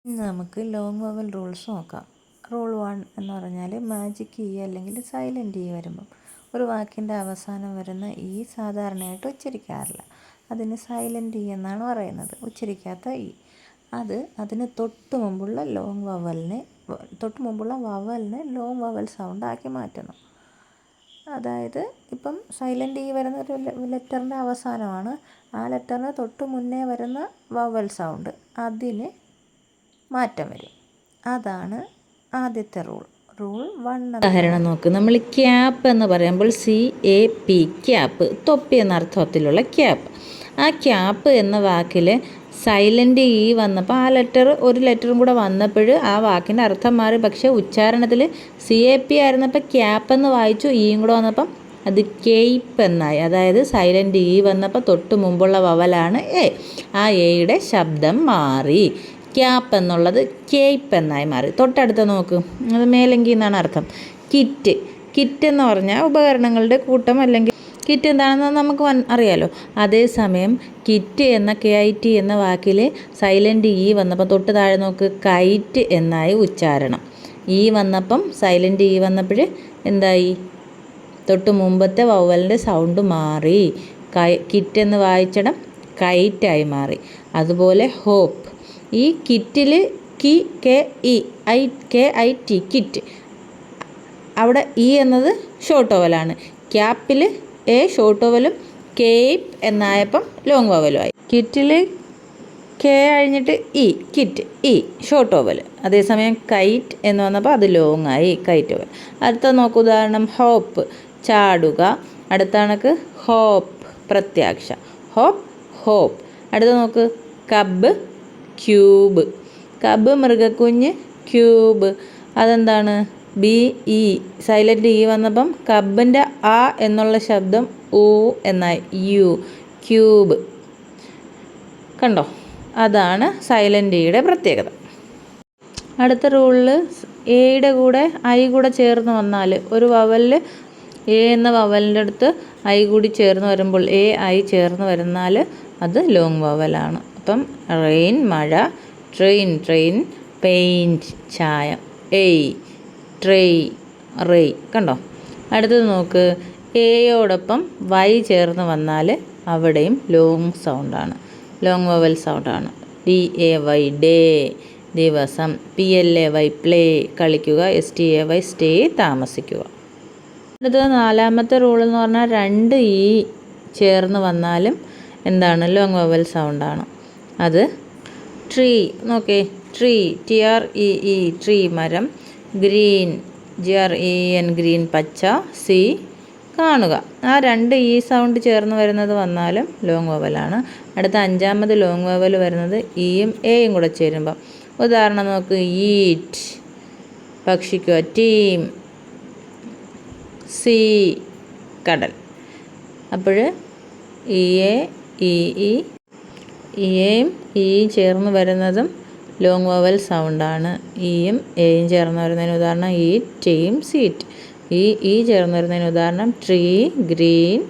ഇന്ന് നമുക്ക് long vowel rules നോക്കാം. റൂൾ 1 എന്ന് പറഞ്ഞാൽ മാജിക് ഇ അല്ലെങ്കിൽ സൈലൻറ്റ് ഇ വരുമ്പം ഒരു വാക്കിൻ്റെ അവസാനം വരുന്ന ഇ സാധാരണയായിട്ട് ഉച്ചരിക്കാറില്ല. അതിന് സൈലൻറ്റ് ഇ എന്നാണ് പറയുന്നത്, ഉച്ചരിക്കാത്ത ഇ. അതിന് തൊട്ട് മുമ്പുള്ള വവലിനെ ലോങ് വവൽ സൗണ്ട് ആക്കി മാറ്റണം. അതായത് ഇപ്പം സൈലൻറ്റ് ഇ വരുന്ന ഒരു ലെറ്ററിൻ്റെ അവസാനമാണ്, ആ ലെറ്ററിന് തൊട്ട് മുന്നേ വരുന്ന വവൽ സൗണ്ട് അതിന് മാറ്റം വരും. അതാണ് ആദ്യത്തെ റൂൾ 1. ഉദാഹരണം നോക്ക്. നമ്മൾ ക്യാപ്പ് എന്ന് പറയുമ്പോൾ CAP ക്യാപ്പ്, തൊപ്പി എന്ന അർത്ഥത്തിലുള്ള ക്യാപ്പ്. ആ ക്യാപ്പ് എന്ന വാക്കിൽ സൈലൻ്റ് ഇ വന്നപ്പോൾ ഒരു ലെറ്ററും കൂടെ വന്നപ്പോൾ ആ വാക്കിൻ്റെ അർത്ഥം മാറി. പക്ഷേ ഉച്ചാരണത്തിൽ CAP ആയിരുന്നപ്പോൾ ക്യാപ്പ് എന്ന് വായിച്ചു, ഇയും കൂടെ വന്നപ്പം അത് കേപ്പ് എന്നായി. അതായത് സൈലൻ്റ് ഇ വന്നപ്പോൾ തൊട്ട് മുമ്പുള്ള വവലാണ് എ, ആ എയുടെ ശബ്ദം മാറി. ക്യാപ്പ് എന്നുള്ളത് കേപ്പ് എന്നായി മാറി. തൊട്ടടുത്ത് നോക്ക്, അത് മേലങ്കി എന്നാണ് അർത്ഥം. കിറ്റ് എന്ന് പറഞ്ഞാൽ ഉപകരണങ്ങളുടെ കൂട്ടം, അല്ലെങ്കിൽ കിറ്റ് എന്താണെന്ന് നമുക്ക് അറിയാലോ. അതേസമയം കിറ്റ് എന്ന KIT എന്ന വാക്കിൽ സൈലൻ്റ് ഇ വന്നപ്പം തൊട്ട് താഴെ നോക്ക്, കൈറ്റ് എന്നായി ഉച്ചാരണം. ഇ വന്നപ്പം സൈലൻ്റ് ഇ വന്നപ്പോൾ എന്തായി, തൊട്ട് മുമ്പത്തെ വവലിൻ്റെ സൗണ്ട് മാറി. കിറ്റ് എന്ന് വായിച്ചിടം കൈറ്റായി മാറി. അതുപോലെ ഹോപ്പ്, ഈ കിറ്റിൽ KIT കിറ്റ്, അവിടെ ഇ എന്നത് ഷോർട്ട് വവലാണ്. ക്യാപ്പിൽ എ ഷോർട്ട് വവലും കേപ്പ് എന്നായപ്പം ലോങ് വവലും ആയി. കിറ്റിൽ കെ കഴിഞ്ഞിട്ട് E, kit E short vowel. അതേസമയം കൈറ്റ് എന്ന് വന്നപ്പോൾ അത് ലോങ് ആയി, കൈറ്റ് വവൽ. അടുത്ത നോക്കൂ, ഉദാഹരണം ഹോപ്പ് ചാടുക. അടുത്ത കണക്ക് ഹോപ്പ് പ്രത്യാക്ഷ, ഹോപ്പ്. അടുത്ത നോക്ക്, കബ് ക്യൂബ്. കബ് മൃഗക്കുഞ്ഞ്, ക്യൂബ് അതെന്താണ്, BE സൈലൻ്റ് ഇ വന്നപ്പം കബിൻ്റെ ആ എന്നുള്ള ശബ്ദം ഊ എന്നായി, യു ക്യൂബ്. കണ്ടോ, അതാണ് സൈലൻ്റ് ഇയുടെ പ്രത്യേകത. അടുത്ത റൂളിൽ എയുടെ കൂടെ ഐ കൂടെ ചേർന്ന് വന്നാൽ, ഒരു വവലിൽ എ എന്ന വവലിൻ്റെ അടുത്ത് ഐ കൂടി ചേർന്ന് വരുമ്പോൾ AI ചേർന്ന് വരുന്നാൽ അത് ലോങ് വവലാണ്. അപ്പം റെയിൻ മഴ, ട്രെയിൻ പെയിൻറ്റ് ചായം, റെയ്. കണ്ടോ. അടുത്തത് നോക്ക്, എയോടൊപ്പം വൈ ചേർന്ന് വന്നാൽ അവിടെയും ലോങ് വവൽ സൗണ്ടാണ്. DAY ഡേ ദിവസം, PLAY പ്ലേ കളിക്കുക, STAY സ്റ്റേ താമസിക്കുക. അടുത്തത് നാലാമത്തെ റൂൾ എന്ന് പറഞ്ഞാൽ 2 ഇ ചേർന്ന് വന്നാലും എന്താണ്, ലോങ് വവൽ സൗണ്ടാണ്. അത് ട്രീ നോക്കേ, TREE ട്രീ മരം, ഗ്രീൻ GREEN ഗ്രീൻ പച്ച, കാണുക. ആ 2 ഇ സൗണ്ട് ചേർന്ന് വരുന്നത് വന്നാലും ലോങ് വവലാണ്. അടുത്ത 5ാമത് ലോങ് വവൽ വരുന്നത് ഇയും എയും കൂടെ ചേരുമ്പം. ഉദാഹരണം നോക്ക്, ഈറ്റ് ഭക്ഷിക്കുക, ടീം കടൽ. അപ്പോൾ ഇയും ഇയും ചേർന്ന് വരുന്നതും ലോങ് വവൽ സൗണ്ടാണ്. ഇയും എയും ചേർന്ന് വരുന്നതിന് ഉദാഹരണം ഈറ്റ്, ടീം, സീറ്റ്. ഈ ചേർന്ന് വരുന്നതിന് ഉദാഹരണം ട്രീ, ഗ്രീൻ,